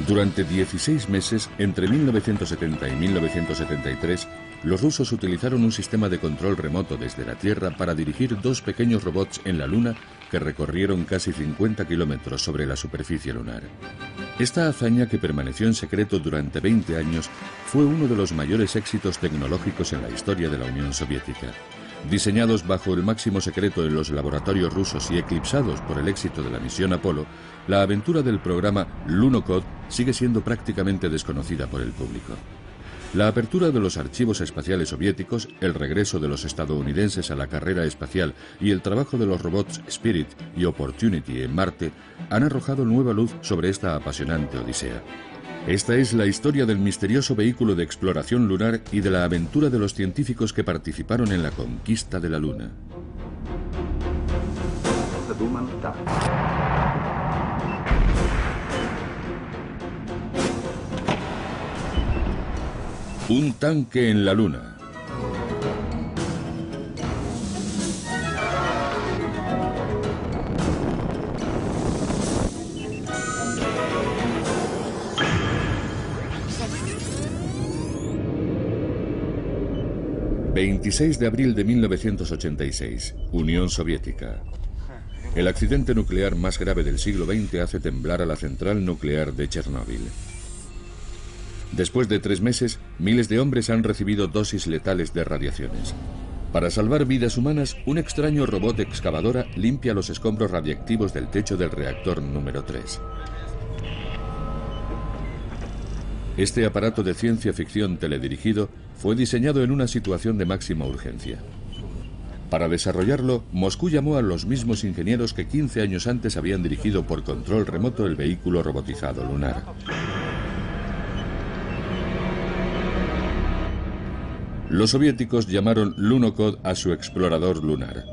Durante 16 meses, entre 1970 y 1973, los rusos utilizaron un sistema de control remoto desde la Tierra para dirigir dos pequeños robots en la Luna que recorrieron casi 50 kilómetros sobre la superficie lunar. Esta hazaña, que permaneció en secreto durante 20 años, fue uno de los mayores éxitos tecnológicos en la historia de la Unión Soviética. Diseñados bajo el máximo secreto en los laboratorios rusos y eclipsados por el éxito de la misión Apolo, la aventura del programa Lunokhod sigue siendo prácticamente desconocida por el público. La apertura de los archivos espaciales soviéticos, el regreso de los estadounidenses a la carrera espacial y el trabajo de los robots Spirit y Opportunity en Marte han arrojado nueva luz sobre esta apasionante odisea. Esta es la historia del misterioso vehículo de exploración lunar y de la aventura de los científicos que participaron en la conquista de la Luna. Un tanque en la Luna. ...26 de abril de 1986... Unión Soviética. El accidente nuclear más grave del siglo XX hace temblar a la central nuclear de Chernóbil. Después de 3 meses, miles de hombres han recibido dosis letales de radiaciones. Para salvar vidas humanas, un extraño robot excavadora limpia los escombros radiactivos del techo del reactor número 3. Este aparato de ciencia ficción teledirigido fue diseñado en una situación de máxima urgencia. Para desarrollarlo, Moscú llamó a los mismos ingenieros que 15 años antes habían dirigido por control remoto el vehículo robotizado lunar. Los soviéticos llamaron Lunokhod a su explorador lunar.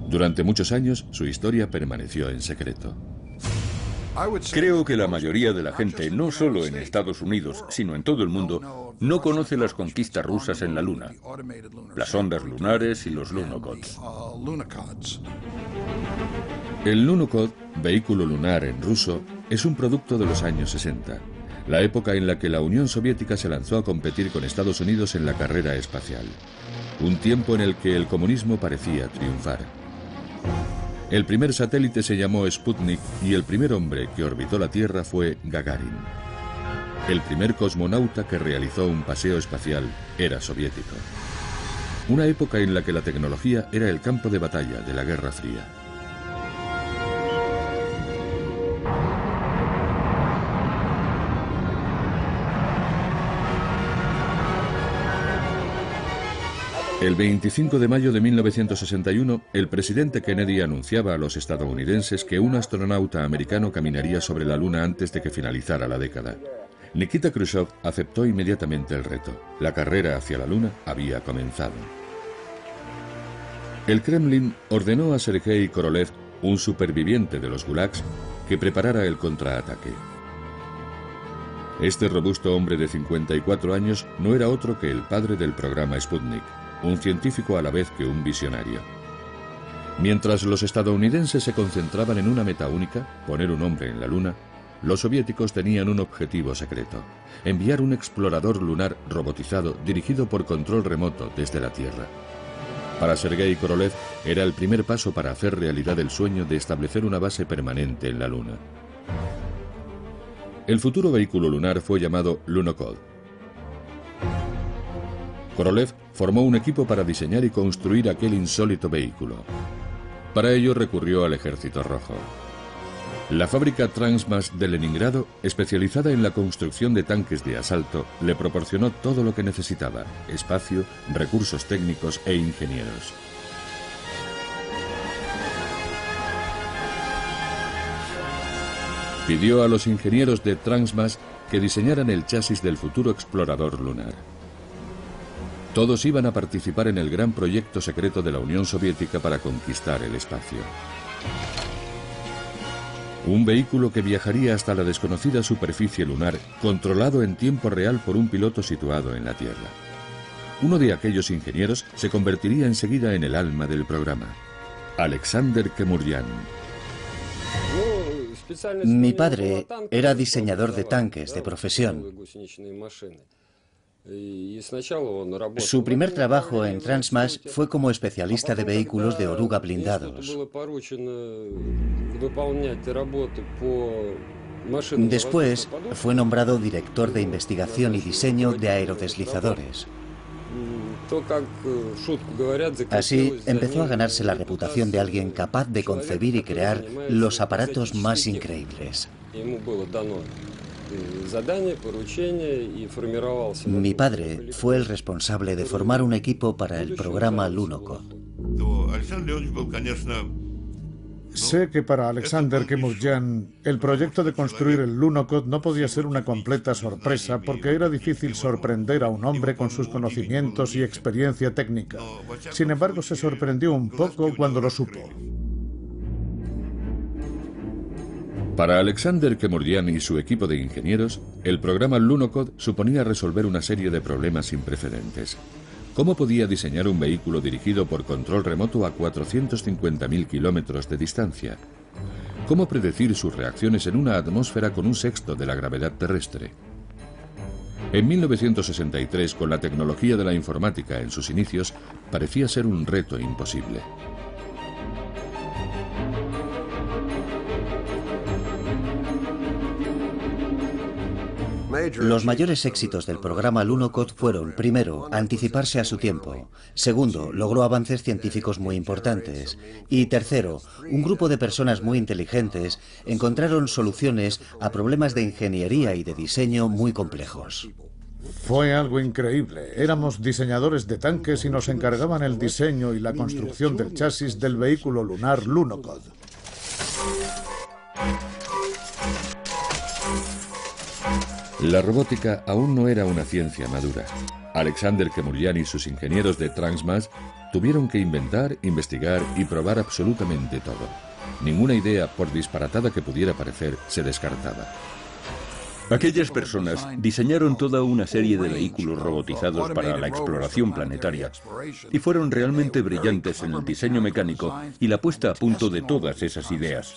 Durante muchos años, su historia permaneció en secreto. Creo que la mayoría de la gente, no solo en Estados Unidos, sino en todo el mundo, no conoce las conquistas rusas en la Luna, las sondas lunares y los Lunokhods. El Lunokhod, vehículo lunar en ruso, es un producto de los años 60, la época en la que la Unión Soviética se lanzó a competir con Estados Unidos en la carrera espacial. Un tiempo en el que el comunismo parecía triunfar. El primer satélite se llamó Sputnik y el primer hombre que orbitó la Tierra fue Gagarin. El primer cosmonauta que realizó un paseo espacial era soviético. Una época en la que la tecnología era el campo de batalla de la Guerra Fría. El 25 de mayo de 1961, el presidente Kennedy anunciaba a los estadounidenses que un astronauta americano caminaría sobre la Luna antes de que finalizara la década. Nikita Khrushchev aceptó inmediatamente el reto. La carrera hacia la Luna había comenzado. El Kremlin ordenó a Sergei Korolev, un superviviente de los gulags, que preparara el contraataque. Este robusto hombre de 54 años no era otro que el padre del programa Sputnik, un científico a la vez que un visionario. Mientras los estadounidenses se concentraban en una meta única, poner un hombre en la Luna, los soviéticos tenían un objetivo secreto: enviar un explorador lunar robotizado dirigido por control remoto desde la Tierra. Para Sergei Korolev era el primer paso para hacer realidad el sueño de establecer una base permanente en la Luna. El futuro vehículo lunar fue llamado Lunokhod. Korolev formó un equipo para diseñar y construir aquel insólito vehículo. Para ello recurrió al Ejército Rojo. La fábrica Transmas de Leningrado, especializada en la construcción de tanques de asalto, le proporcionó todo lo que necesitaba: espacio, recursos técnicos e ingenieros. Pidió a los ingenieros de Transmas que diseñaran el chasis del futuro explorador lunar. Todos iban a participar en el gran proyecto secreto de la Unión Soviética para conquistar el espacio. Un vehículo que viajaría hasta la desconocida superficie lunar, controlado en tiempo real por un piloto situado en la Tierra. Uno de aquellos ingenieros se convertiría enseguida en el alma del programa: Alexander Kemurian. Mi padre era diseñador de tanques de profesión. Su primer trabajo en Transmash fue como especialista de vehículos de oruga blindados. Después fue nombrado director de investigación y diseño de aerodeslizadores. Así empezó a ganarse la reputación de alguien capaz de concebir y crear los aparatos más increíbles. Mi padre fue el responsable de formar un equipo para el programa Lunokhod. Sé que para Alexander Kemourian el proyecto de construir el Lunokhod no podía ser una completa sorpresa porque era difícil sorprender a un hombre con sus conocimientos y experiencia técnica. Sin embargo, se sorprendió un poco cuando lo supo. Para Alexander Kemourian y su equipo de ingenieros, el programa Lunokhod suponía resolver una serie de problemas sin precedentes. ¿Cómo podía diseñar un vehículo dirigido por control remoto a 450.000 kilómetros de distancia? ¿Cómo predecir sus reacciones en una atmósfera con un sexto de la gravedad terrestre? En 1963, con la tecnología de la informática en sus inicios, parecía ser un reto imposible. Los mayores éxitos del programa Lunokhod fueron, primero, anticiparse a su tiempo; segundo, logró avances científicos muy importantes; y tercero, un grupo de personas muy inteligentes encontraron soluciones a problemas de ingeniería y de diseño muy complejos. Fue algo increíble. Éramos diseñadores de tanques y nos encargaban el diseño y la construcción del chasis del vehículo lunar Lunokhod. La robótica aún no era una ciencia madura. Alexander Kemourian y sus ingenieros de Transmash tuvieron que inventar, investigar y probar absolutamente todo. Ninguna idea, por disparatada que pudiera parecer, se descartaba. Aquellas personas diseñaron toda una serie de vehículos robotizados para la exploración planetaria y fueron realmente brillantes en el diseño mecánico y la puesta a punto de todas esas ideas.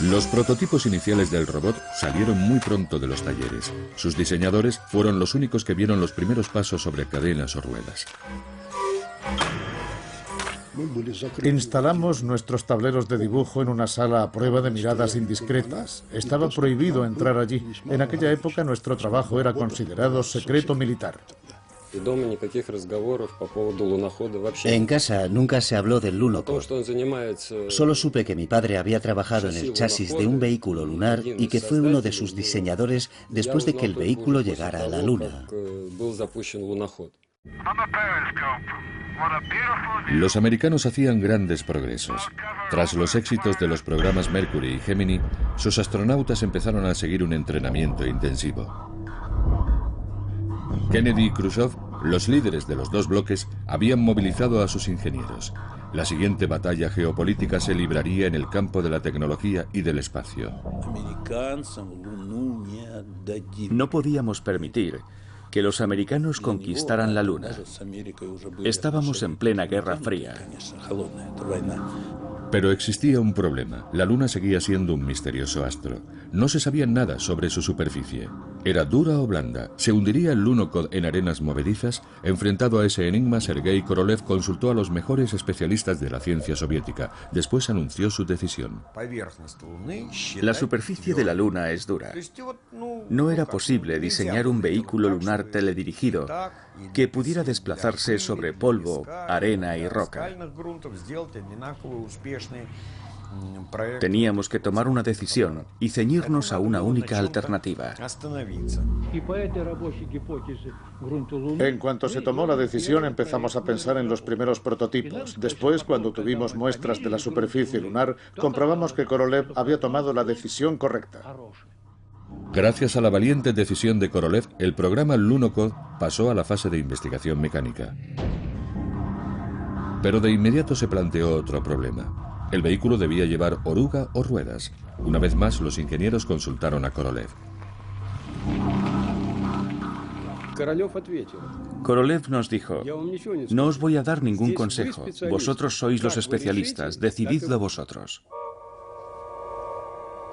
Los prototipos iniciales del robot salieron muy pronto de los talleres. Sus diseñadores fueron los únicos que vieron los primeros pasos sobre cadenas o ruedas. Instalamos nuestros tableros de dibujo en una sala a prueba de miradas indiscretas. Estaba prohibido entrar allí. En aquella época nuestro trabajo era considerado secreto militar. En casa nunca se habló del Lunokhod. Solo supe que mi padre había trabajado en el chasis de un vehículo lunar y que fue uno de sus diseñadores después de que el vehículo llegara a la Luna. Los americanos hacían grandes progresos. Tras los éxitos de los programas Mercury y Gemini, sus astronautas empezaron a seguir un entrenamiento intensivo. Kennedy y Khrushchev, los líderes de los dos bloques, habían movilizado a sus ingenieros. La siguiente batalla geopolítica se libraría en el campo de la tecnología y del espacio. No podíamos permitir que los americanos conquistaran la Luna. Estábamos en plena Guerra Fría. Pero existía un problema. La Luna seguía siendo un misterioso astro. No se sabía nada sobre su superficie. ¿Era dura o blanda? ¿Se hundiría el Lunokhod en arenas movedizas? Enfrentado a ese enigma, Sergei Korolev consultó a los mejores especialistas de la ciencia soviética. Después anunció su decisión. La superficie de la Luna es dura. No era posible diseñar un vehículo lunar teledirigido que pudiera desplazarse sobre polvo, arena y roca. Teníamos que tomar una decisión y ceñirnos a una única alternativa. En cuanto se tomó la decisión, empezamos a pensar en los primeros prototipos. Después, cuando tuvimos muestras de la superficie lunar, comprobamos que Korolev había tomado la decisión correcta. Gracias a la valiente decisión de Korolev, el programa Lunokhod pasó a la fase de investigación mecánica. Pero de inmediato se planteó otro problema. El vehículo debía llevar oruga o ruedas. Una vez más, los ingenieros consultaron a Korolev. Korolev nos dijo: no os voy a dar ningún consejo, vosotros sois los especialistas, decididlo vosotros.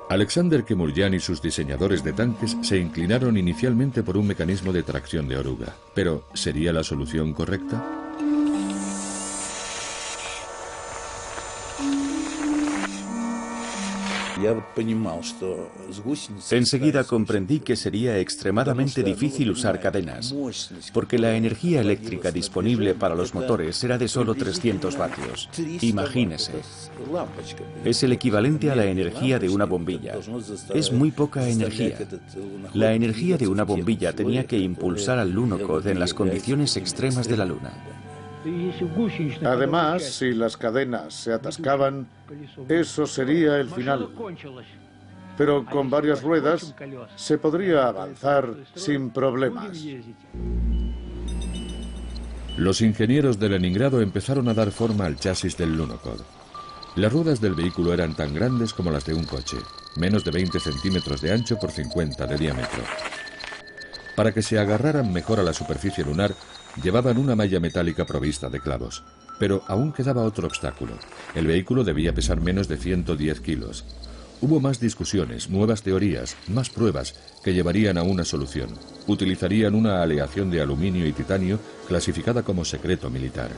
Alexander Kemuryan y sus diseñadores de tanques se inclinaron inicialmente por un mecanismo de tracción de oruga. Pero, ¿sería la solución correcta? Enseguida comprendí que sería extremadamente difícil usar cadenas, porque la energía eléctrica disponible para los motores era de solo 300 vatios. Imagínese. Es el equivalente a la energía de una bombilla. Es muy poca energía. La energía de una bombilla tenía que impulsar al Lunokhod en las condiciones extremas de la Luna. Además, si las cadenas se atascaban, eso sería el final. Pero con varias ruedas se podría avanzar sin problemas. Los ingenieros de Leningrado empezaron a dar forma al chasis del Lunokhod. Las ruedas del vehículo eran tan grandes como las de un coche, menos de 20 centímetros de ancho por 50 de diámetro. Para que se agarraran mejor a la superficie lunar, llevaban una malla metálica provista de clavos. Pero aún quedaba otro obstáculo. El vehículo debía pesar menos de 110 kilos. Hubo más discusiones, nuevas teorías, más pruebas que llevarían a una solución. Utilizarían una aleación de aluminio y titanio clasificada como secreto militar.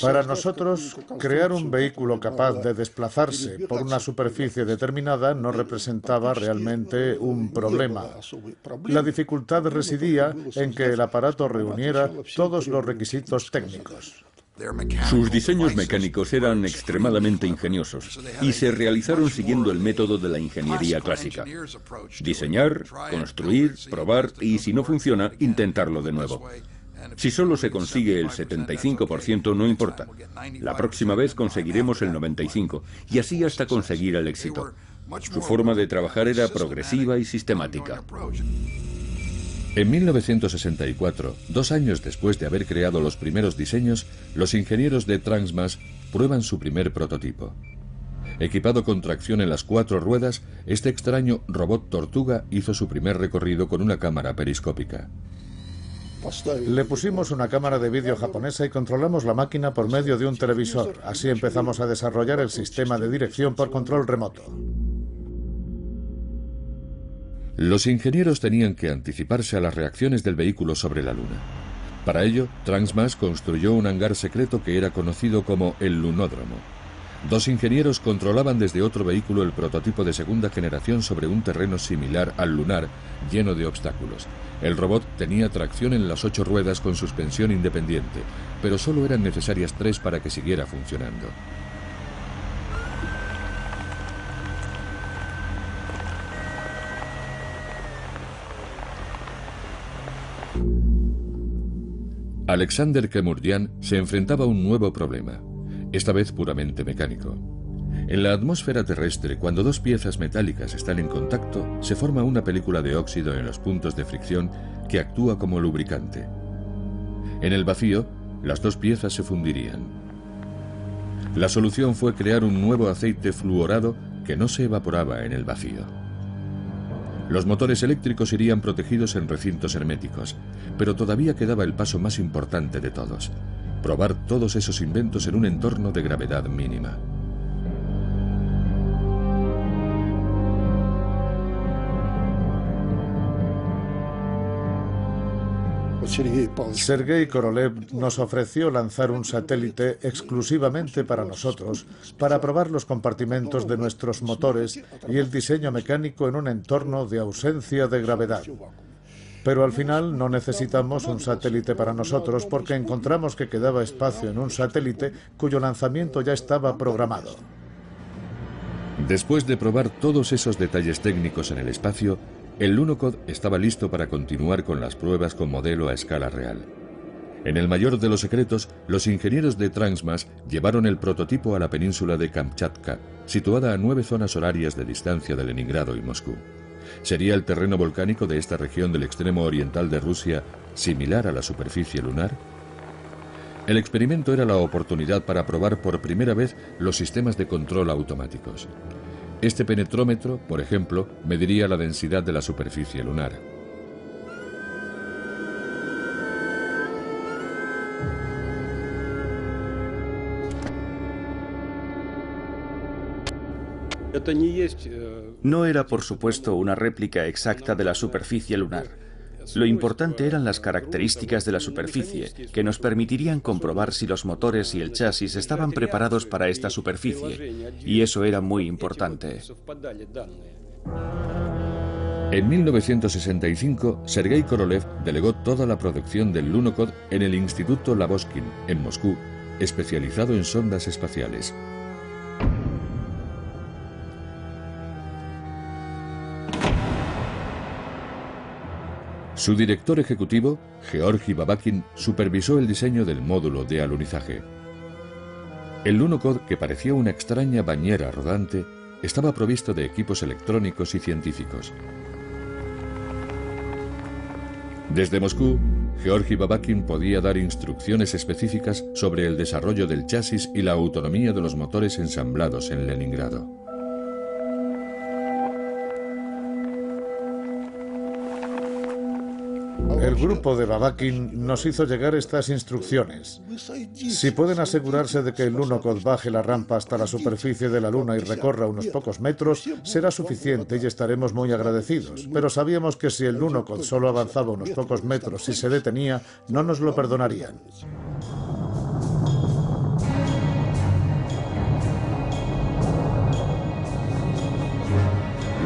Para nosotros, crear un vehículo capaz de desplazarse por una superficie determinada no representaba realmente un problema. La dificultad residía en que el aparato reuniera todos los requisitos técnicos. Sus diseños mecánicos eran extremadamente ingeniosos y se realizaron siguiendo el método de la ingeniería clásica. Diseñar, construir, probar y, si no funciona, intentarlo de nuevo. Si solo se consigue el 75%, no importa. La próxima vez conseguiremos el 95%, y así hasta conseguir el éxito. Su forma de trabajar era progresiva y sistemática. En 1964, 2 años después de haber creado los primeros diseños, los ingenieros de Transmas prueban su primer prototipo. Equipado con tracción en las 4 ruedas, este extraño robot tortuga hizo su primer recorrido con una cámara periscópica. Le pusimos una cámara de vídeo japonesa y controlamos la máquina por medio de un televisor. Así empezamos a desarrollar el sistema de dirección por control remoto. Los ingenieros tenían que anticiparse a las reacciones del vehículo sobre la Luna. Para ello, Transmas construyó un hangar secreto que era conocido como el Lunódromo. 2 ingenieros controlaban desde otro vehículo el prototipo de segunda generación sobre un terreno similar al lunar, lleno de obstáculos. El robot tenía tracción en las 8 ruedas con suspensión independiente, pero solo eran necesarias 3 para que siguiera funcionando. Alexander Kemuryan se enfrentaba a un nuevo problema, esta vez puramente mecánico. En la atmósfera terrestre, cuando 2 piezas metálicas están en contacto, se forma una película de óxido en los puntos de fricción que actúa como lubricante. En el vacío, las 2 piezas se fundirían. La solución fue crear un nuevo aceite fluorado que no se evaporaba en el vacío. Los motores eléctricos irían protegidos en recintos herméticos, pero todavía quedaba el paso más importante de todos: probar todos esos inventos en un entorno de gravedad mínima. Sergei Korolev nos ofreció lanzar un satélite exclusivamente para nosotros, para probar los compartimentos de nuestros motores y el diseño mecánico en un entorno de ausencia de gravedad. Pero al final no necesitamos un satélite para nosotros porque encontramos que quedaba espacio en un satélite cuyo lanzamiento ya estaba programado. Después de probar todos esos detalles técnicos en el espacio, el Lunokhod estaba listo para continuar con las pruebas con modelo a escala real. En el mayor de los secretos, los ingenieros de Transmas llevaron el prototipo a la península de Kamchatka, situada a 9 zonas horarias de distancia de Leningrado y Moscú. ¿Sería el terreno volcánico de esta región del extremo oriental de Rusia similar a la superficie lunar? El experimento era la oportunidad para probar por primera vez los sistemas de control automáticos. Este penetrómetro, por ejemplo, mediría la densidad de la superficie lunar. No era, por supuesto, una réplica exacta de la superficie lunar. Lo importante eran las características de la superficie, que nos permitirían comprobar si los motores y el chasis estaban preparados para esta superficie, y eso era muy importante. En 1965, Sergei Korolev delegó toda la producción del Lunokhod en el Instituto Lavoskin, en Moscú, especializado en sondas espaciales. Su director ejecutivo, Georgi Babakin, supervisó el diseño del módulo de alunizaje. El Lunokhod, que parecía una extraña bañera rodante, estaba provisto de equipos electrónicos y científicos. Desde Moscú, Georgi Babakin podía dar instrucciones específicas sobre el desarrollo del chasis y la autonomía de los motores ensamblados en Leningrado. El grupo de Babakin nos hizo llegar estas instrucciones. Si pueden asegurarse de que el Lunokhod baje la rampa hasta la superficie de la Luna y recorra unos pocos metros, será suficiente y estaremos muy agradecidos. Pero sabíamos que si el Lunokhod solo avanzaba unos pocos metros y se detenía, no nos lo perdonarían.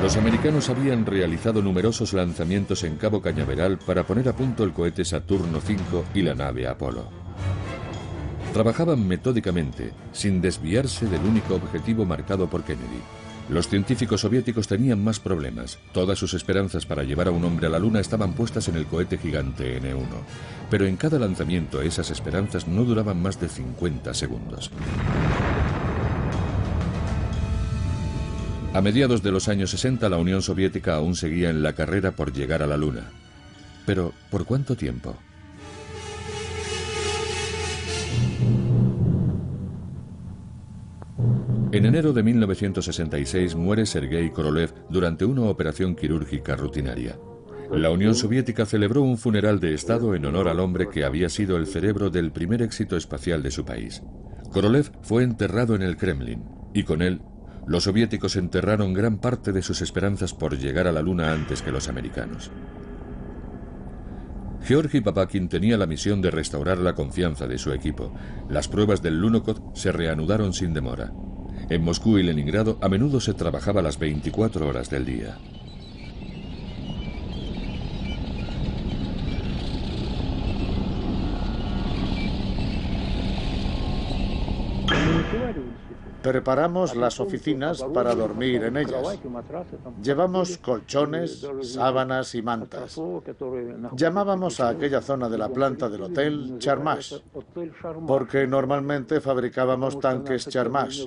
Los americanos habían realizado numerosos lanzamientos en Cabo Cañaveral para poner a punto el cohete Saturno V y la nave Apolo. Trabajaban metódicamente, sin desviarse del único objetivo marcado por Kennedy. Los científicos soviéticos tenían más problemas. Todas sus esperanzas para llevar a un hombre a la Luna estaban puestas en el cohete gigante N-1. Pero en cada lanzamiento esas esperanzas no duraban más de 50 segundos. A mediados de los años 60, la Unión Soviética aún seguía en la carrera por llegar a la Luna. Pero, ¿por cuánto tiempo? En enero de 1966 muere Sergei Korolev durante una operación quirúrgica rutinaria. La Unión Soviética celebró un funeral de Estado en honor al hombre que había sido el cerebro del primer éxito espacial de su país. Korolev fue enterrado en el Kremlin, y con él, los soviéticos enterraron gran parte de sus esperanzas por llegar a la Luna antes que los americanos. Georgi Babakin tenía la misión de restaurar la confianza de su equipo. Las pruebas del Lunokhod se reanudaron sin demora. En Moscú y Leningrado a menudo se trabajaba las 24 horas del día. Preparamos las oficinas para dormir en ellas. Llevamos colchones, sábanas y mantas. Llamábamos a aquella zona de la planta del hotel Charmash, porque normalmente fabricábamos tanques Charmash.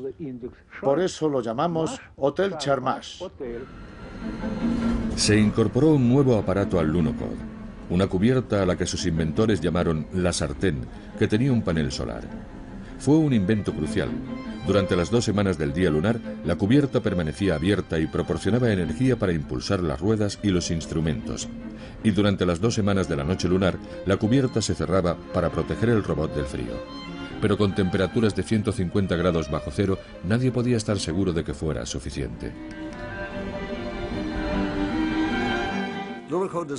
Por eso lo llamamos Hotel Charmash. Se incorporó un nuevo aparato al Lunokhod, una cubierta a la que sus inventores llamaron la sartén, que tenía un panel solar. Fue un invento crucial. Durante las 2 semanas del día lunar, la cubierta permanecía abierta y proporcionaba energía para impulsar las ruedas y los instrumentos. Y durante las 2 semanas de la noche lunar, la cubierta se cerraba para proteger el robot del frío. Pero con temperaturas de 150 grados bajo cero, nadie podía estar seguro de que fuera suficiente.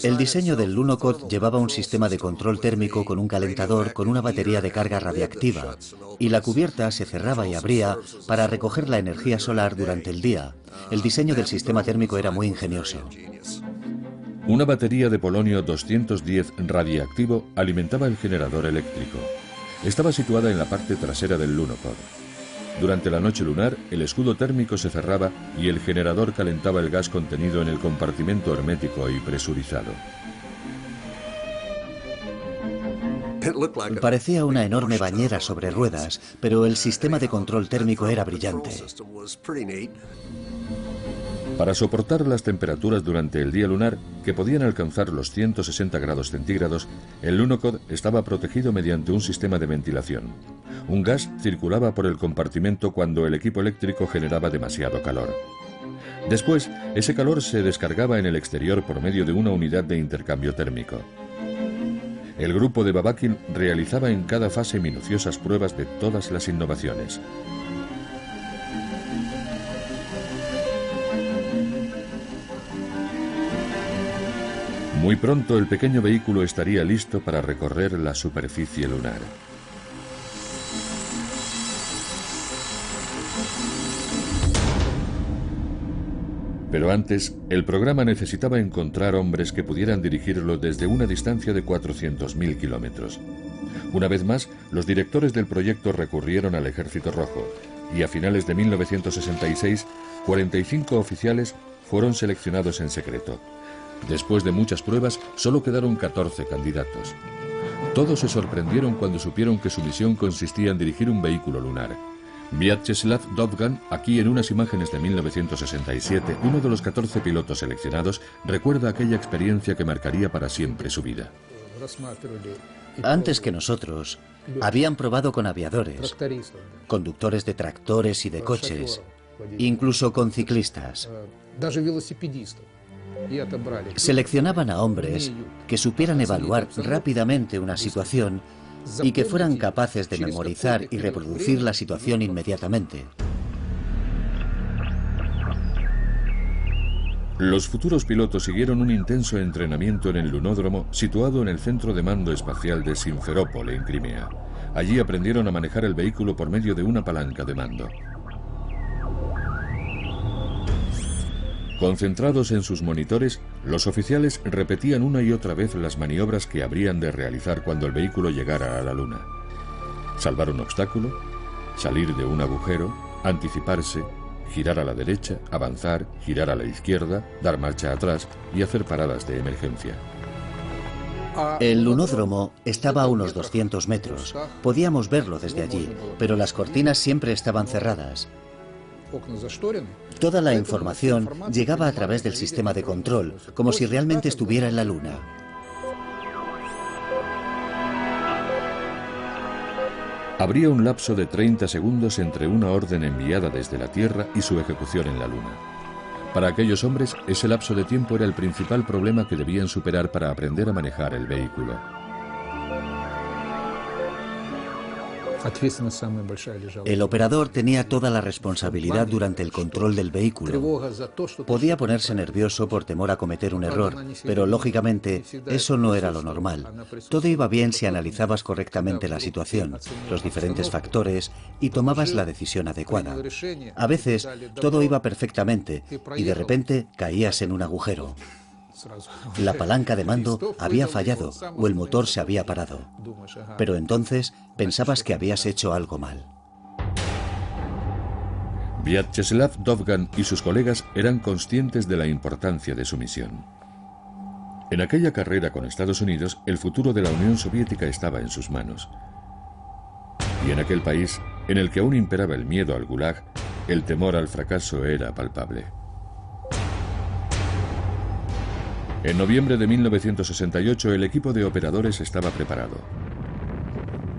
El diseño del Lunokhod llevaba un sistema de control térmico con un calentador con una batería de carga radiactiva, y la cubierta se cerraba y abría para recoger la energía solar durante el día. El diseño del sistema térmico era muy ingenioso. Una batería de polonio 210 radiactivo alimentaba el generador eléctrico. Estaba situada en la parte trasera del Lunokhod. Durante la noche lunar, el escudo térmico se cerraba y el generador calentaba el gas contenido en el compartimento hermético y presurizado. Parecía una enorme bañera sobre ruedas, pero el sistema de control térmico era brillante. Para soportar las temperaturas durante el día lunar, que podían alcanzar los 160 grados centígrados, el Lunokhod estaba protegido mediante un sistema de ventilación. Un gas circulaba por el compartimento cuando el equipo eléctrico generaba demasiado calor. Después, ese calor se descargaba en el exterior por medio de una unidad de intercambio térmico. El grupo de Babakin realizaba en cada fase minuciosas pruebas de todas las innovaciones. Muy pronto el pequeño vehículo estaría listo para recorrer la superficie lunar. Pero antes, el programa necesitaba encontrar hombres que pudieran dirigirlo desde una distancia de 400.000 kilómetros. Una vez más, los directores del proyecto recurrieron al Ejército Rojo, y a finales de 1966, 45 oficiales fueron seleccionados en secreto. Después de muchas pruebas, solo quedaron 14 candidatos. Todos se sorprendieron cuando supieron que su misión consistía en dirigir un vehículo lunar. Vyacheslav Dovgan, aquí en unas imágenes de 1967, uno de los 14 pilotos seleccionados, recuerda aquella experiencia que marcaría para siempre su vida. Antes que nosotros, habían probado con aviadores, conductores de tractores y de coches, incluso con ciclistas. Seleccionaban a hombres que supieran evaluar rápidamente una situación y que fueran capaces de memorizar y reproducir la situación inmediatamente. Los futuros pilotos siguieron un intenso entrenamiento en el lunódromo situado en el centro de mando espacial de Simferópol, en Crimea. Allí aprendieron a manejar el vehículo por medio de una palanca de mando. Concentrados en sus monitores, los oficiales repetían una y otra vez las maniobras que habrían de realizar cuando el vehículo llegara a la Luna. Salvar un obstáculo, salir de un agujero, anticiparse, girar a la derecha, avanzar, girar a la izquierda, dar marcha atrás y hacer paradas de emergencia. El lunódromo estaba a unos 200 metros. Podíamos verlo desde allí, pero las cortinas siempre estaban cerradas. Toda la información llegaba a través del sistema de control, como si realmente estuviera en la Luna. Habría un lapso de 30 segundos entre una orden enviada desde la Tierra y su ejecución en la Luna. Para aquellos hombres, ese lapso de tiempo era el principal problema que debían superar para aprender a manejar el vehículo. El operador tenía toda la responsabilidad durante el control del vehículo. Podía ponerse nervioso por temor a cometer un error, pero lógicamente eso no era lo normal. Todo iba bien si analizabas correctamente la situación, los diferentes factores y tomabas la decisión adecuada. A veces todo iba perfectamente y de repente caías en un agujero. La palanca de mando había fallado o el motor se había parado. Pero entonces pensabas que habías hecho algo mal. Vyacheslav Dovgan y sus colegas eran conscientes de la importancia de su misión. En aquella carrera con Estados Unidos, el futuro de la Unión Soviética estaba en sus manos. Y en aquel país, en el que aún imperaba el miedo al Gulag, el temor al fracaso era palpable. En noviembre de 1968 el equipo de operadores estaba preparado.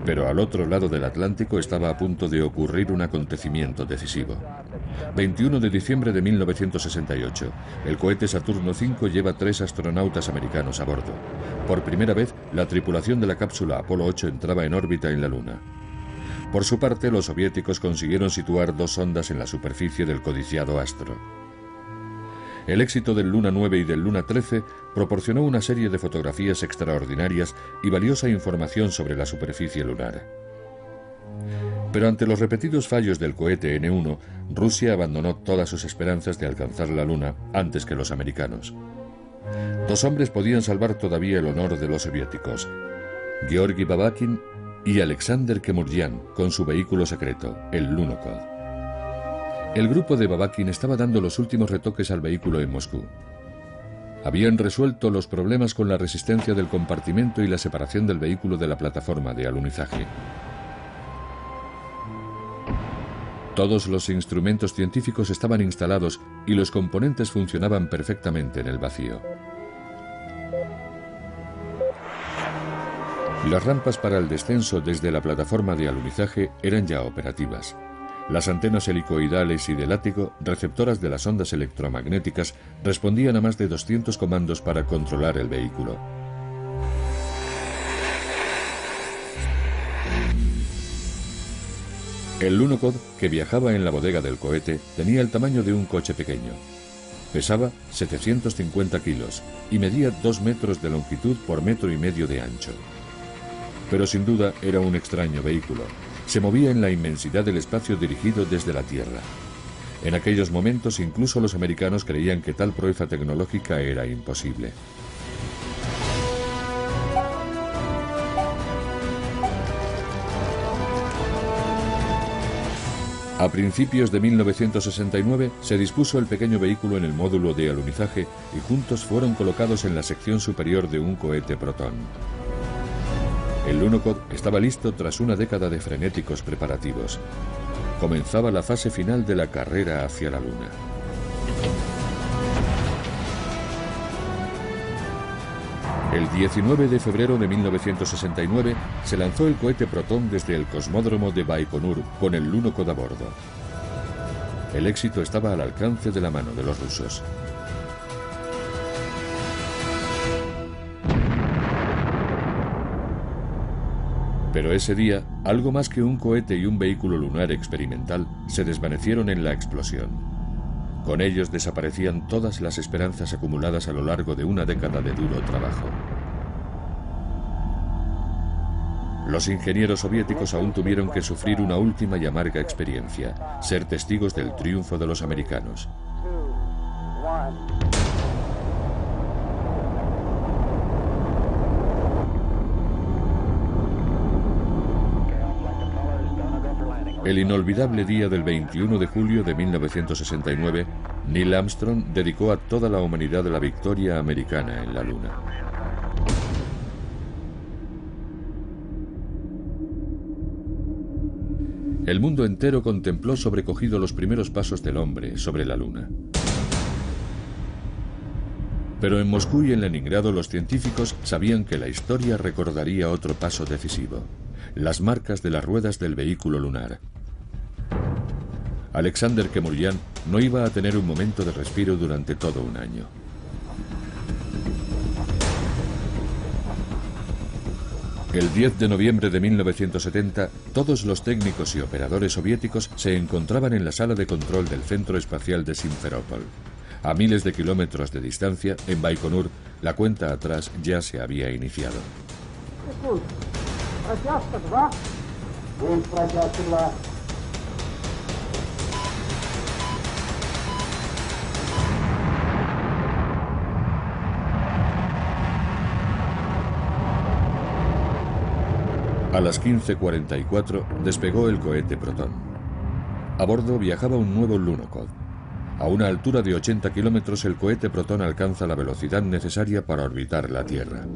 Pero al otro lado del Atlántico estaba a punto de ocurrir un acontecimiento decisivo. 21 de diciembre de 1968, el cohete Saturno V lleva 3 astronautas americanos a bordo. Por primera vez, la tripulación de la cápsula Apolo 8 entraba en órbita en la Luna. Por su parte, los soviéticos consiguieron situar 2 sondas en la superficie del codiciado astro. El éxito del Luna 9 y del Luna 13 proporcionó una serie de fotografías extraordinarias y valiosa información sobre la superficie lunar. Pero ante los repetidos fallos del cohete N-1, Rusia abandonó todas sus esperanzas de alcanzar la Luna antes que los americanos. 2 hombres podían salvar todavía el honor de los soviéticos: Georgi Babakin y Alexander Kemuryan, con su vehículo secreto, el Lunokhod. El grupo de Babakin estaba dando los últimos retoques al vehículo en Moscú. Habían resuelto los problemas con la resistencia del compartimento y la separación del vehículo de la plataforma de alunizaje. Todos los instrumentos científicos estaban instalados y los componentes funcionaban perfectamente en el vacío. Las rampas para el descenso desde la plataforma de alunizaje eran ya operativas. Las antenas helicoidales y de látigo, receptoras de las ondas electromagnéticas, respondían a más de 200 comandos para controlar el vehículo. El Lunokhod, que viajaba en la bodega del cohete, tenía el tamaño de un coche pequeño. Pesaba 750 kilos y medía 2 metros de longitud por 1,5 metros de ancho. Pero sin duda era un extraño vehículo. Se movía en la inmensidad del espacio dirigido desde la Tierra. En aquellos momentos incluso los americanos creían que tal proeza tecnológica era imposible. A principios de 1969 se dispuso el pequeño vehículo en el módulo de alunizaje y juntos fueron colocados en la sección superior de un cohete Proton. El Lunokhod estaba listo tras una década de frenéticos preparativos. Comenzaba la fase final de la carrera hacia la Luna. El 19 de febrero de 1969 se lanzó el cohete Proton desde el cosmódromo de Baikonur con el Lunokhod a bordo. El éxito estaba al alcance de la mano de los rusos. Pero ese día, algo más que un cohete y un vehículo lunar experimental se desvanecieron en la explosión. Con ellos desaparecían todas las esperanzas acumuladas a lo largo de una década de duro trabajo. Los ingenieros soviéticos aún tuvieron que sufrir una última y amarga experiencia, ser testigos del triunfo de los americanos. El inolvidable día del 21 de julio de 1969, Neil Armstrong dedicó a toda la humanidad la victoria americana en la Luna. El mundo entero contempló sobrecogido los primeros pasos del hombre sobre la Luna. Pero en Moscú y en Leningrado los científicos sabían que la historia recordaría otro paso decisivo: las marcas de las ruedas del vehículo lunar. Alexander Kemuryan no iba a tener un momento de respiro durante todo un año. El 10 de noviembre de 1970, todos los técnicos y operadores soviéticos se encontraban en la sala de control del Centro Espacial de Simferópol. A miles de kilómetros de distancia, en Baikonur, la cuenta atrás ya se había iniciado. A las 15:44 despegó el cohete Proton. A bordo viajaba un nuevo Lunokhod. A una altura de 80 kilómetros el cohete Proton alcanza la velocidad necesaria para orbitar la Tierra.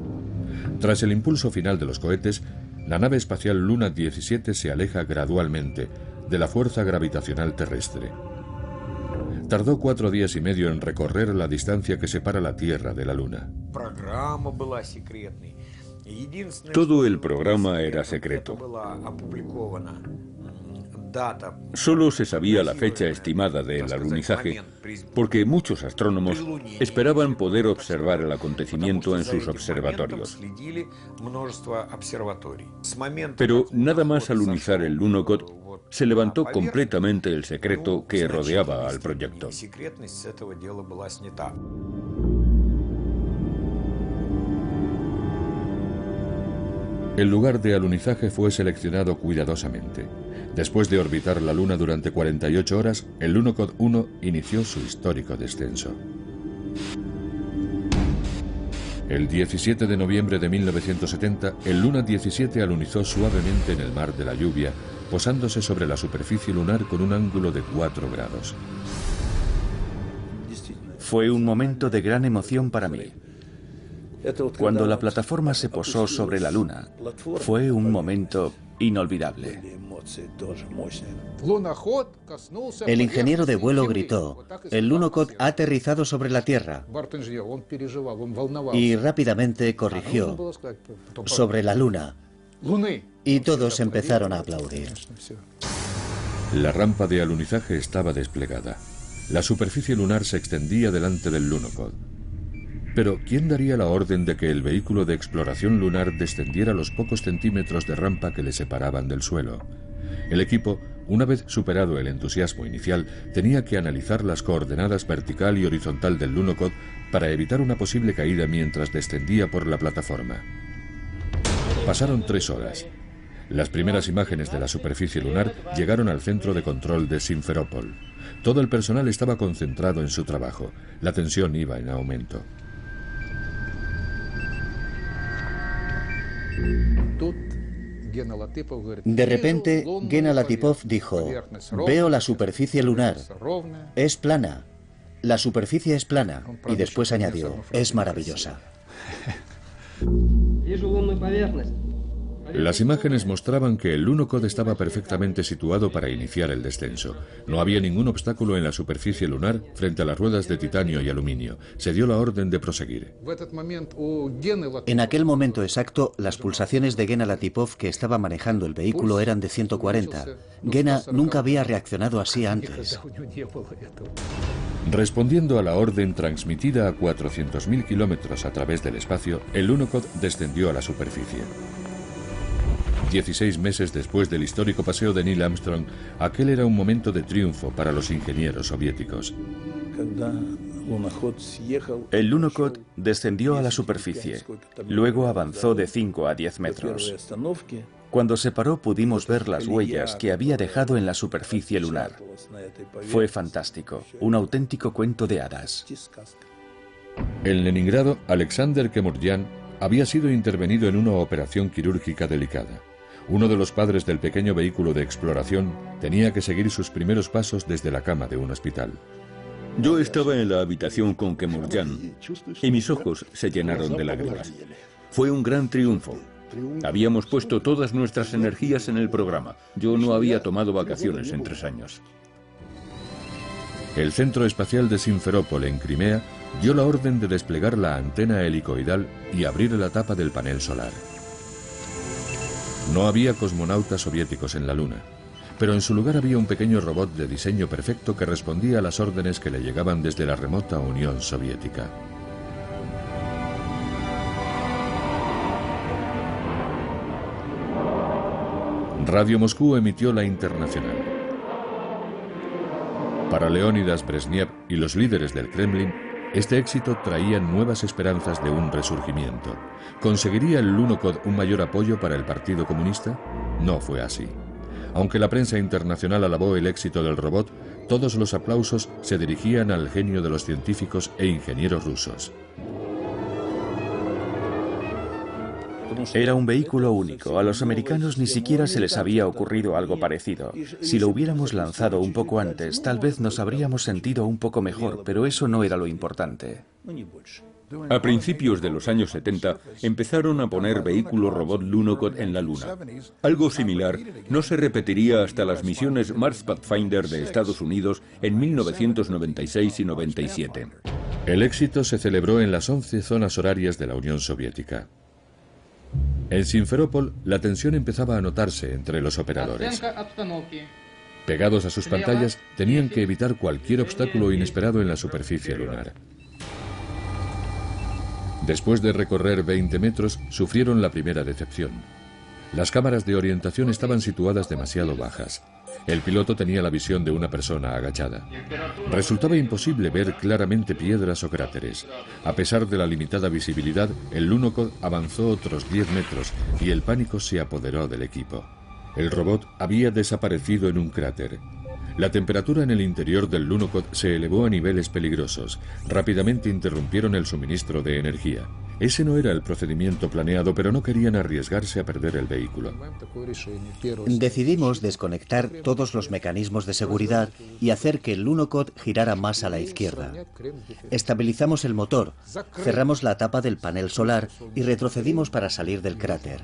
Tras el impulso final de los cohetes, la nave espacial Luna 17 se aleja gradualmente de la fuerza gravitacional terrestre. Tardó 4 días y medio en recorrer la distancia que separa la Tierra de la Luna. Todo el programa era secreto. Solo se sabía la fecha estimada del alunizaje, porque muchos astrónomos esperaban poder observar el acontecimiento en sus observatorios. Pero nada más alunizar el Lunokhod, se levantó completamente el secreto que rodeaba al proyecto. El lugar de alunizaje fue seleccionado cuidadosamente. Después de orbitar la Luna durante 48 horas, el Lunokhod 1 inició su histórico descenso. El 17 de noviembre de 1970, el Luna 17 alunizó suavemente en el mar de la lluvia, posándose sobre la superficie lunar con un ángulo de 4 grados. Fue un momento de gran emoción para mí. Cuando la plataforma se posó sobre la Luna, fue un momento inolvidable. El ingeniero de vuelo gritó: "El Lunokhod ha aterrizado sobre la Tierra". Y rápidamente corrigió: "Sobre la Luna". Y todos empezaron a aplaudir. La rampa de alunizaje estaba desplegada. La superficie lunar se extendía delante del Lunokhod. Pero, ¿quién daría la orden de que el vehículo de exploración lunar descendiera los pocos centímetros de rampa que le separaban del suelo? El equipo, una vez superado el entusiasmo inicial, tenía que analizar las coordenadas vertical y horizontal del Lunokhod para evitar una posible caída mientras descendía por la plataforma. Pasaron 3 horas. Las primeras imágenes de la superficie lunar llegaron al centro de control de Simferópol. Todo el personal estaba concentrado en su trabajo. La tensión iba en aumento. De repente, Gena Latipov dijo: veo la superficie lunar. Es plana. La superficie es plana. Y después añadió: es maravillosa. Las imágenes mostraban que el Lunokhod estaba perfectamente situado para iniciar el descenso. No había ningún obstáculo en la superficie lunar frente a las ruedas de titanio y aluminio. Se dio la orden de proseguir. En aquel momento exacto, las pulsaciones de Gena Latipov, que estaba manejando el vehículo, eran de 140. Gena nunca había reaccionado así antes. Respondiendo a la orden transmitida a 400.000 kilómetros a través del espacio, el Lunokhod descendió a la superficie. 16 meses después del histórico paseo de Neil Armstrong, aquel era un momento de triunfo para los ingenieros soviéticos. El Lunokhod descendió a la superficie, luego avanzó de 5 a 10 metros. Cuando se paró pudimos ver las huellas que había dejado en la superficie lunar. Fue fantástico, un auténtico cuento de hadas. En Leningrado, Alexander Kemuryan había sido intervenido en una operación quirúrgica delicada. Uno de los padres del pequeño vehículo de exploración tenía que seguir sus primeros pasos desde la cama de un hospital. Yo estaba en la habitación con Kemuryan y mis ojos se llenaron de lágrimas. Fue un gran triunfo. Habíamos puesto todas nuestras energías en el programa. Yo no había tomado vacaciones en 3 años. El Centro Espacial de Simferópol, en Crimea, dio la orden de desplegar la antena helicoidal y abrir la tapa del panel solar. No había cosmonautas soviéticos en la Luna, pero en su lugar había un pequeño robot de diseño perfecto que respondía a las órdenes que le llegaban desde la remota Unión Soviética. Radio Moscú emitió la internacional. Para Leónidas Brezhnev y los líderes del Kremlin, este éxito traía nuevas esperanzas de un resurgimiento. ¿Conseguiría el Lunokhod un mayor apoyo para el Partido Comunista? No fue así. Aunque la prensa internacional alabó el éxito del robot, todos los aplausos se dirigían al genio de los científicos e ingenieros rusos. Era un vehículo único. A los americanos ni siquiera se les había ocurrido algo parecido. Si lo hubiéramos lanzado un poco antes, tal vez nos habríamos sentido un poco mejor, pero eso no era lo importante. A principios de los años 70 empezaron a poner vehículos robot Lunokhod en la Luna. Algo similar no se repetiría hasta las misiones Mars Pathfinder de Estados Unidos en 1996 y 97. El éxito se celebró en las 11 zonas horarias de la Unión Soviética. En Simferópol, la tensión empezaba a notarse entre los operadores. Pegados a sus pantallas, tenían que evitar cualquier obstáculo inesperado en la superficie lunar. Después de recorrer 20 metros, sufrieron la primera decepción. Las cámaras de orientación estaban situadas demasiado bajas. El piloto tenía la visión de una persona agachada. Resultaba imposible ver claramente piedras o cráteres. A pesar de la limitada visibilidad, el Lunokhod avanzó otros 10 metros y el pánico se apoderó del equipo. El robot había desaparecido en un cráter. La temperatura en el interior del Lunokhod se elevó a niveles peligrosos. Rápidamente interrumpieron el suministro de energía. Ese no era el procedimiento planeado, pero no querían arriesgarse a perder el vehículo. Decidimos desconectar todos los mecanismos de seguridad y hacer que el Lunokhod girara más a la izquierda. Estabilizamos el motor, cerramos la tapa del panel solar y retrocedimos para salir del cráter.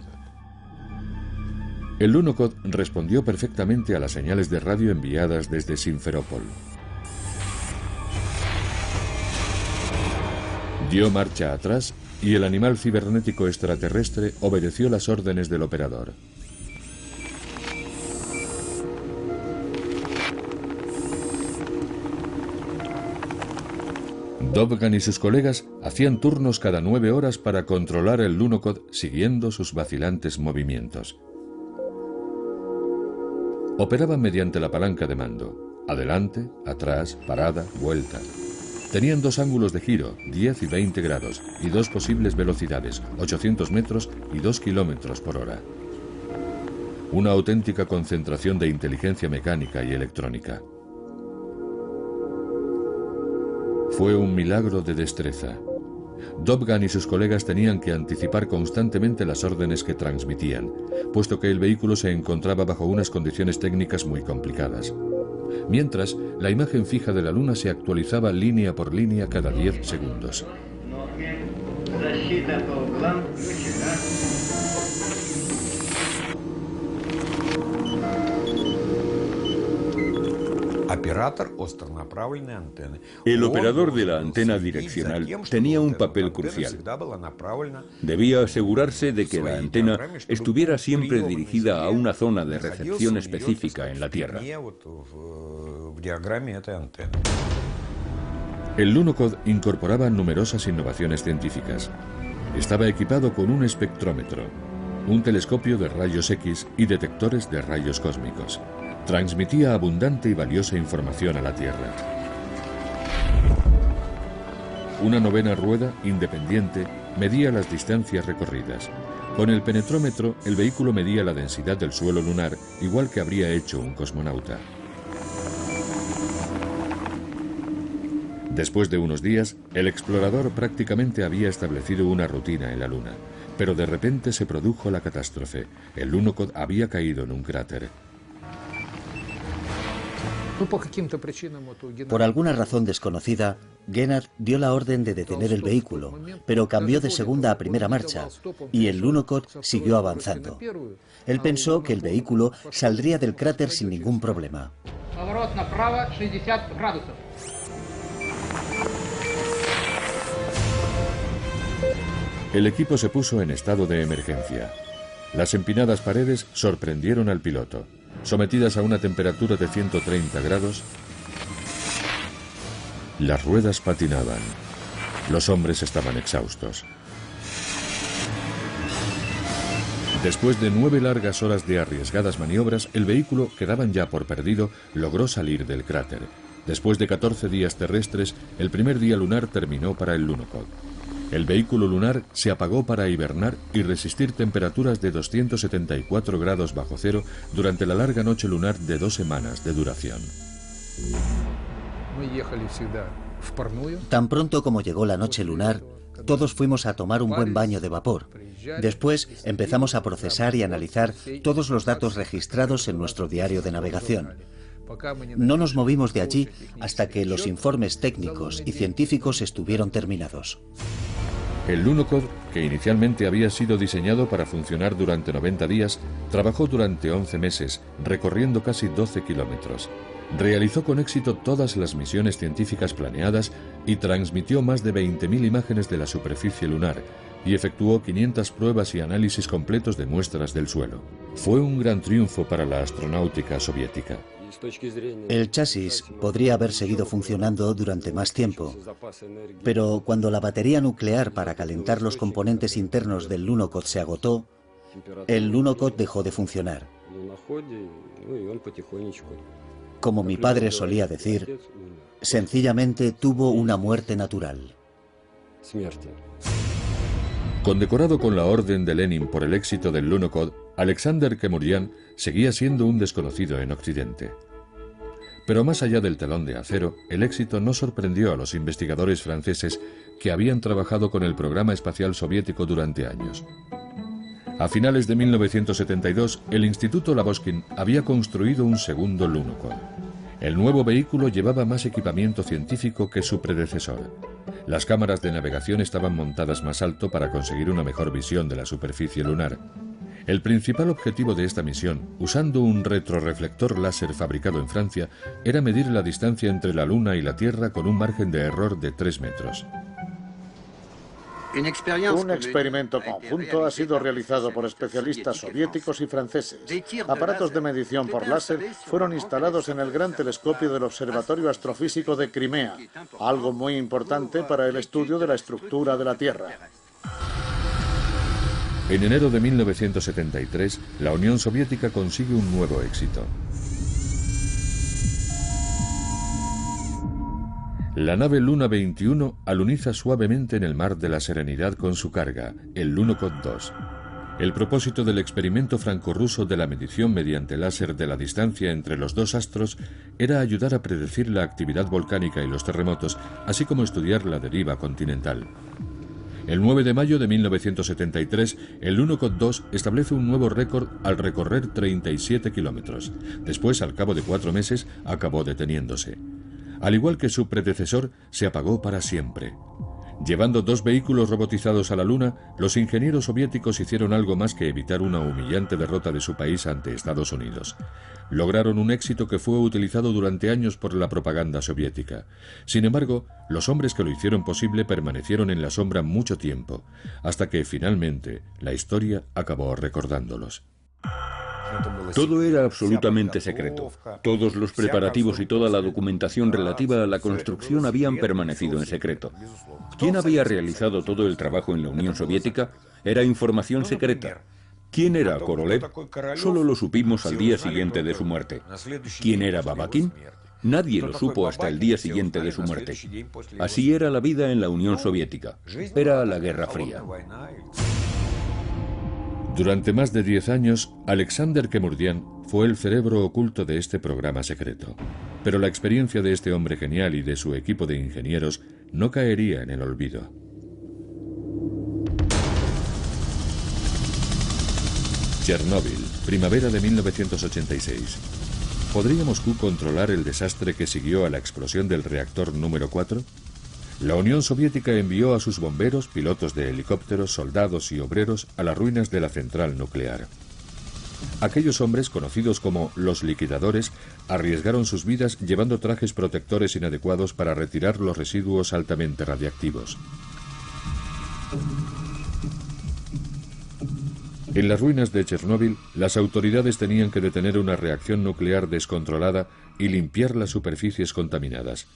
El Lunokhod respondió perfectamente a las señales de radio enviadas desde Simferópol. Dio marcha atrás y el animal cibernético extraterrestre obedeció las órdenes del operador. Dobgan y sus colegas hacían turnos cada 9 horas para controlar el Lunokhod siguiendo sus vacilantes movimientos. Operaban mediante la palanca de mando: adelante, atrás, parada, vuelta. Tenían 2 ángulos de giro, 10 y 20 grados, y 2 posibles velocidades, 800 metros y 2 kilómetros por hora. Una auténtica concentración de inteligencia mecánica y electrónica. Fue un milagro de destreza. Dobgan y sus colegas tenían que anticipar constantemente las órdenes que transmitían, puesto que el vehículo se encontraba bajo unas condiciones técnicas muy complicadas. Mientras, la imagen fija de la Luna se actualizaba línea por línea cada 10 segundos. El operador de la antena direccional tenía un papel crucial. Debía asegurarse de que la antena estuviera siempre dirigida a una zona de recepción específica en la Tierra. El Lunokhod incorporaba numerosas innovaciones científicas. Estaba equipado con un espectrómetro, un telescopio de rayos X y detectores de rayos cósmicos. Transmitía abundante y valiosa información a la Tierra. Una 9ª rueda, independiente, medía las distancias recorridas. Con el penetrómetro, el vehículo medía la densidad del suelo lunar, igual que habría hecho un cosmonauta. Después de unos días, el explorador prácticamente había establecido una rutina en la Luna. Pero de repente se produjo la catástrofe. El Lunokhod había caído en un cráter. Por alguna razón desconocida, Gennard dio la orden de detener el vehículo, pero cambió de segunda a primera marcha, y el Lunokhod siguió avanzando. Él pensó que el vehículo saldría del cráter sin ningún problema. El equipo se puso en estado de emergencia. Las empinadas paredes sorprendieron al piloto. Sometidas a una temperatura de 130 grados, las ruedas patinaban. Los hombres estaban exhaustos. Después de 9 largas horas de arriesgadas maniobras, el vehículo, que daban ya por perdido, logró salir del cráter. Después de 14 días terrestres, el primer día lunar terminó para el Lunokhod. El vehículo lunar se apagó para hibernar y resistir temperaturas de 274 grados bajo cero durante la larga noche lunar de 2 semanas de duración. Tan pronto como llegó la noche lunar, todos fuimos a tomar un buen baño de vapor. Después empezamos a procesar y analizar todos los datos registrados en nuestro diario de navegación. No nos movimos de allí hasta que los informes técnicos y científicos estuvieron terminados. El Lunokhod, que inicialmente había sido diseñado para funcionar durante 90 días, trabajó durante 11 meses, recorriendo casi 12 kilómetros. Realizó con éxito todas las misiones científicas planeadas y transmitió más de 20.000 imágenes de la superficie lunar y efectuó 500 pruebas y análisis completos de muestras del suelo. Fue un gran triunfo para la astronáutica soviética. El chasis podría haber seguido funcionando durante más tiempo, pero cuando la batería nuclear para calentar los componentes internos del Lunokhod se agotó, el Lunokhod dejó de funcionar. Como mi padre solía decir, sencillamente tuvo una muerte natural. Condecorado con la Orden de Lenin por el éxito del Lunokhod, Alexander Kemurian seguía siendo un desconocido en Occidente. Pero más allá del telón de acero, el éxito no sorprendió a los investigadores franceses que habían trabajado con el programa espacial soviético durante años. A finales de 1972, el Instituto Lavochkin había construido un segundo Lunokhod. El nuevo vehículo llevaba más equipamiento científico que su predecesor. Las cámaras de navegación estaban montadas más alto para conseguir una mejor visión de la superficie lunar. El principal objetivo de esta misión, usando un retroreflector láser fabricado en Francia, era medir la distancia entre la Luna y la Tierra con un margen de error de 3 metros. Un experimento conjunto ha sido realizado por especialistas soviéticos y franceses. Aparatos de medición por láser fueron instalados en el gran telescopio del Observatorio Astrofísico de Crimea, algo muy importante para el estudio de la estructura de la Tierra. En enero de 1973, la Unión Soviética consigue un nuevo éxito. La nave Luna 21 aluniza suavemente en el mar de la Serenidad con su carga, el Lunokhod 2. El propósito del experimento franco-ruso de la medición mediante láser de la distancia entre los dos astros era ayudar a predecir la actividad volcánica y los terremotos, así como estudiar la deriva continental. El 9 de mayo de 1973, el Lunokhod 2 establece un nuevo récord al recorrer 37 kilómetros. Después, al cabo de 4 meses, acabó deteniéndose. Al igual que su predecesor, se apagó para siempre. Llevando 2 vehículos robotizados a la Luna, los ingenieros soviéticos hicieron algo más que evitar una humillante derrota de su país ante Estados Unidos. Lograron un éxito que fue utilizado durante años por la propaganda soviética. Sin embargo, los hombres que lo hicieron posible permanecieron en la sombra mucho tiempo, hasta que finalmente la historia acabó recordándolos. Todo era absolutamente secreto. Todos los preparativos y toda la documentación relativa a la construcción habían permanecido en secreto. ¿Quién había realizado todo el trabajo en la Unión Soviética? Era información secreta. ¿Quién era Korolev? Solo lo supimos al día siguiente de su muerte. ¿Quién era Babakin? Nadie lo supo hasta el día siguiente de su muerte. Así era la vida en la Unión Soviética. Era la Guerra Fría. Durante más de 10 años, Alexander Kemurdian fue el cerebro oculto de este programa secreto. Pero la experiencia de este hombre genial y de su equipo de ingenieros no caería en el olvido. Chernóbil, primavera de 1986. ¿Podría Moscú controlar el desastre que siguió a la explosión del reactor número 4? La Unión Soviética envió a sus bomberos, pilotos de helicópteros, soldados y obreros a las ruinas de la central nuclear. Aquellos hombres, conocidos como los liquidadores, arriesgaron sus vidas llevando trajes protectores inadecuados para retirar los residuos altamente radiactivos. En las ruinas de Chernóbil, las autoridades tenían que detener una reacción nuclear descontrolada y limpiar las superficies contaminadas.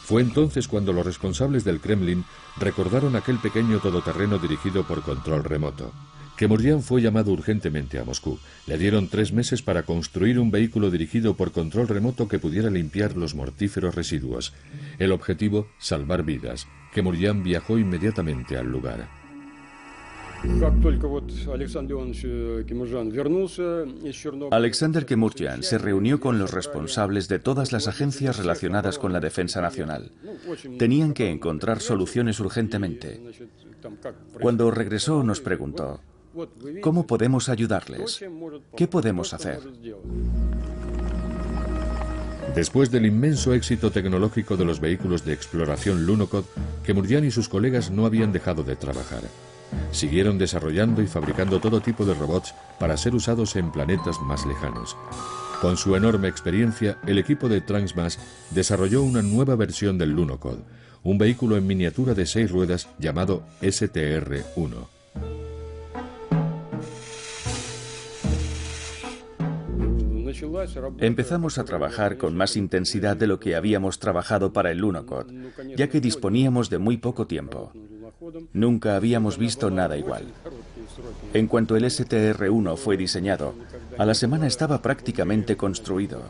Fue entonces cuando los responsables del Kremlin recordaron aquel pequeño todoterreno dirigido por control remoto. Kemurdian fue llamado urgentemente a Moscú. Le dieron 3 meses para construir un vehículo dirigido por control remoto que pudiera limpiar los mortíferos residuos. El objetivo, salvar vidas. Kemurdian viajó inmediatamente al lugar. Alexander Kemurdian se reunió con los responsables de todas las agencias relacionadas con la defensa nacional. Tenían que encontrar soluciones urgentemente. Cuando regresó nos preguntó: ¿cómo podemos ayudarles? ¿Qué podemos hacer? Después del inmenso éxito tecnológico de los vehículos de exploración Lunokhod, Kemurdian y sus colegas no habían dejado de trabajar. Siguieron desarrollando y fabricando todo tipo de robots para ser usados en planetas más lejanos. Con su enorme experiencia, el equipo de Transmas desarrolló una nueva versión del Lunokhod, un vehículo en miniatura de 6 ruedas llamado STR-1. Empezamos a trabajar con más intensidad de lo que habíamos trabajado para el Lunokhod, ya que disponíamos de muy poco tiempo. Nunca habíamos visto nada igual. En cuanto el STR-1 fue diseñado, a la semana estaba prácticamente construido.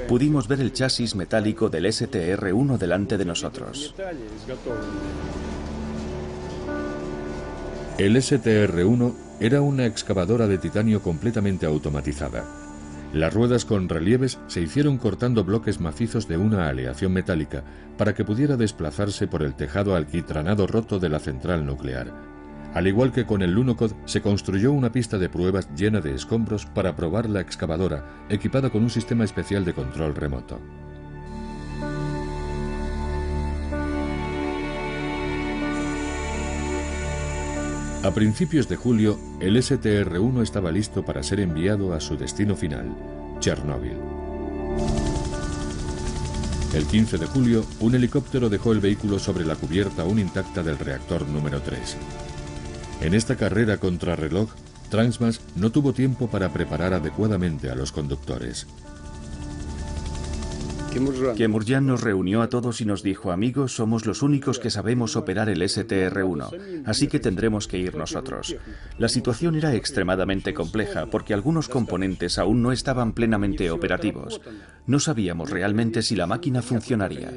Pudimos ver el chasis metálico del STR-1 delante de nosotros. El STR-1 era una excavadora de titanio completamente automatizada. Las ruedas con relieves se hicieron cortando bloques macizos de una aleación metálica para que pudiera desplazarse por el tejado alquitranado roto de la central nuclear. Al igual que con el Lunokhod, se construyó una pista de pruebas llena de escombros para probar la excavadora, equipada con un sistema especial de control remoto. A principios de julio, el STR-1 estaba listo para ser enviado a su destino final, Chernóbil. El 15 de julio, un helicóptero dejó el vehículo sobre la cubierta aún intacta del reactor número 3. En esta carrera contrarreloj, Transmas no tuvo tiempo para preparar adecuadamente a los conductores. Kemurjan nos reunió a todos y nos dijo: amigos, somos los únicos que sabemos operar el STR-1, así que tendremos que ir nosotros. La situación era extremadamente compleja porque algunos componentes aún no estaban plenamente operativos. No sabíamos realmente si la máquina funcionaría.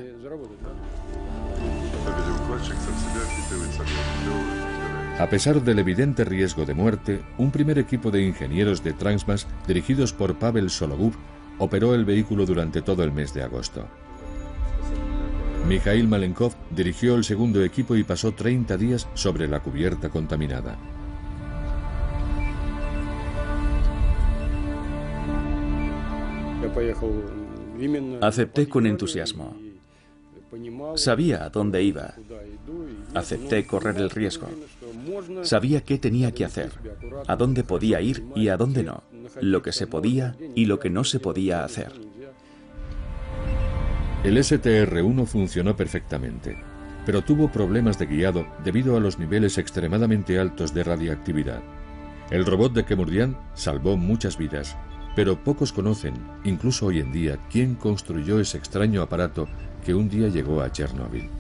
A pesar del evidente riesgo de muerte, un primer equipo de ingenieros de Transmas, dirigidos por Pavel Sologub, operó el vehículo durante todo el mes de agosto. Mikhail Malenkov dirigió el segundo equipo y pasó 30 días sobre la cubierta contaminada. Acepté con entusiasmo. Sabía a dónde iba. Acepté correr el riesgo. Sabía qué tenía que hacer, a dónde podía ir y a dónde no, lo que se podía y lo que no se podía hacer. El STR-1 funcionó perfectamente, pero tuvo problemas de guiado debido a los niveles extremadamente altos de radiactividad. El robot de Kemurjan salvó muchas vidas, pero pocos conocen, incluso hoy en día, quién construyó ese extraño aparato que un día llegó a Chernóbil.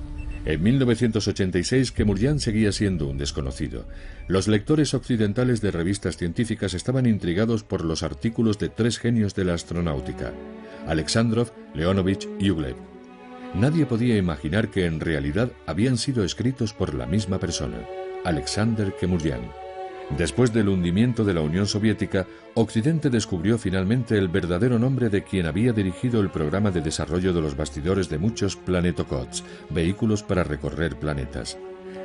En 1986, Kemurjan seguía siendo un desconocido. Los lectores occidentales de revistas científicas estaban intrigados por los artículos de tres genios de la astronáutica: Alexandrov, Leonovich y Uglev. Nadie podía imaginar que en realidad habían sido escritos por la misma persona, Alexander Kemurjan. Después del hundimiento de la Unión Soviética, Occidente descubrió finalmente el verdadero nombre de quien había dirigido el programa de desarrollo de los bastidores de muchos planetocots, vehículos para recorrer planetas.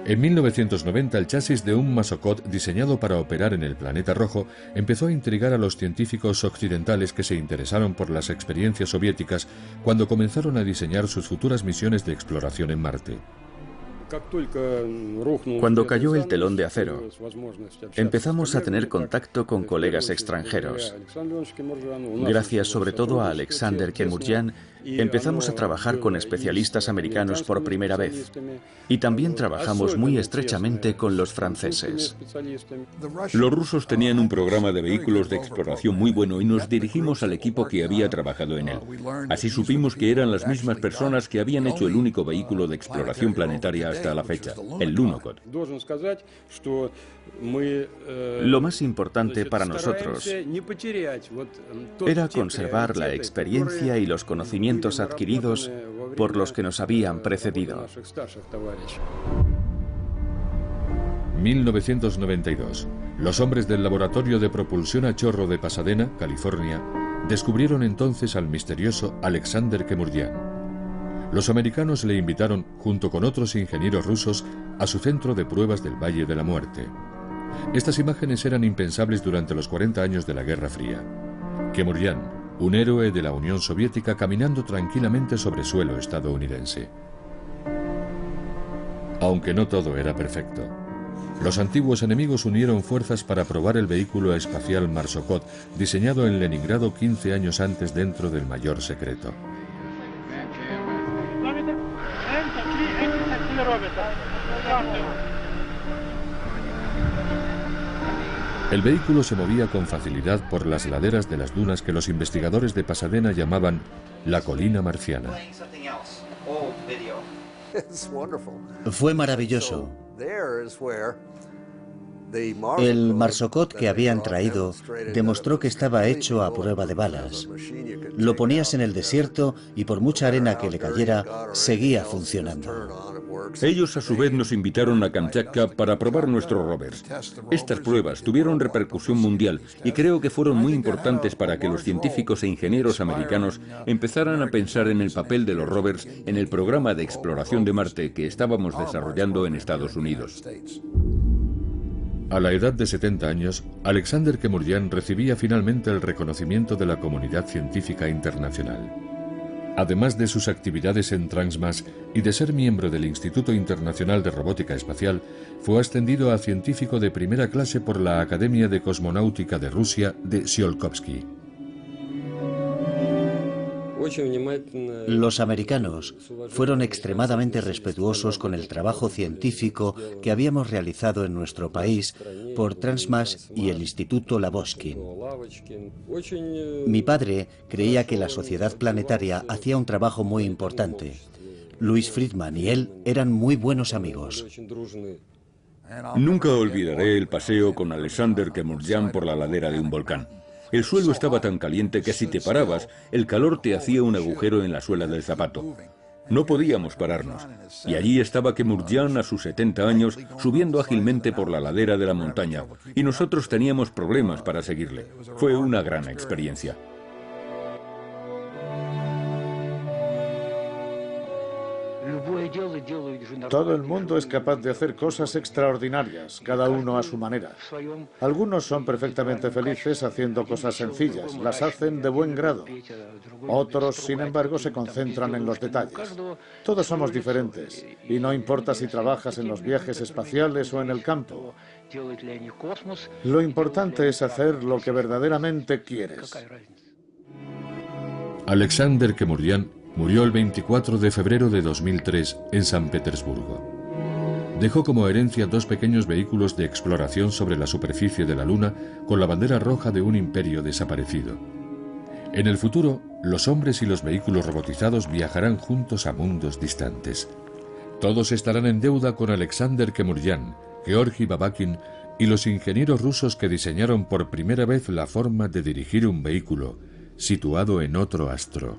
En 1990, el chasis de un Masokot diseñado para operar en el planeta rojo empezó a intrigar a los científicos occidentales que se interesaron por las experiencias soviéticas cuando comenzaron a diseñar sus futuras misiones de exploración en Marte. Cuando cayó el telón de acero, empezamos a tener contacto con colegas extranjeros. Gracias sobre todo a Alexander Kemurjan, empezamos a trabajar con especialistas americanos por primera vez. Y también trabajamos muy estrechamente con los franceses. Los rusos tenían un programa de vehículos de exploración muy bueno y nos dirigimos al equipo que había trabajado en él. Así supimos que eran las mismas personas que habían hecho el único vehículo de exploración planetaria hasta la fecha, el Lunokhod. Lo más importante para nosotros era conservar la experiencia y los conocimientos adquiridos por los que nos habían precedido. 1992. Los hombres del Laboratorio de Propulsión a Chorro de Pasadena, California, descubrieron entonces al misterioso Alexander Kemurjan. Los americanos le invitaron, junto con otros ingenieros rusos, a su centro de pruebas del Valle de la Muerte. Estas imágenes eran impensables durante los 40 años de la Guerra Fría. Kemurjan, un héroe de la Unión Soviética caminando tranquilamente sobre suelo estadounidense. Aunque no todo era perfecto. Los antiguos enemigos unieron fuerzas para probar el vehículo espacial Marsokot, diseñado en Leningrado 15 años antes dentro del mayor secreto. El vehículo se movía con facilidad por las laderas de las dunas que los investigadores de Pasadena llamaban la colina marciana. Fue maravilloso. El Marsokot que habían traído demostró que estaba hecho a prueba de balas. Lo ponías en el desierto y por mucha arena que le cayera, seguía funcionando. Ellos a su vez nos invitaron a Kamchatka para probar nuestros rovers. Estas pruebas tuvieron repercusión mundial y creo que fueron muy importantes para que los científicos e ingenieros americanos empezaran a pensar en el papel de los rovers en el programa de exploración de Marte que estábamos desarrollando en Estados Unidos. A la edad de 70 años, Alexander Kemurjan recibía finalmente el reconocimiento de la comunidad científica internacional. Además de sus actividades en Transmas y de ser miembro del Instituto Internacional de Robótica Espacial, fue ascendido a científico de primera clase por la Academia de Cosmonáutica de Rusia de Tsiolkovsky. Los americanos fueron extremadamente respetuosos con el trabajo científico que habíamos realizado en nuestro país por Transmash y el Instituto Lavochkin. Mi padre creía que la Sociedad Planetaria hacía un trabajo muy importante. Louis Friedman y él eran muy buenos amigos. Nunca olvidaré el paseo con Alexander Kevorkian por la ladera de un volcán. El suelo estaba tan caliente que si te parabas, el calor te hacía un agujero en la suela del zapato. No podíamos pararnos. Y allí estaba Kevorkian a sus 70 años, subiendo ágilmente por la ladera de la montaña. Y nosotros teníamos problemas para seguirle. Fue una gran experiencia. Todo el mundo es capaz de hacer cosas extraordinarias, cada uno a su manera. Algunos son perfectamente felices haciendo cosas sencillas, las hacen de buen grado. Otros, sin embargo, se concentran en los detalles. Todos somos diferentes, y no importa si trabajas en los viajes espaciales o en el campo. Lo importante es hacer lo que verdaderamente quieres. Alexander Kevorkian murió el 24 de febrero de 2003 en San Petersburgo. Dejó como herencia 2 pequeños vehículos de exploración sobre la superficie de la Luna con la bandera roja de un imperio desaparecido. En el futuro, los hombres y los vehículos robotizados viajarán juntos a mundos distantes. Todos estarán en deuda con Alexander Kevorkian, Georgi Babakin y los ingenieros rusos que diseñaron por primera vez la forma de dirigir un vehículo situado en otro astro.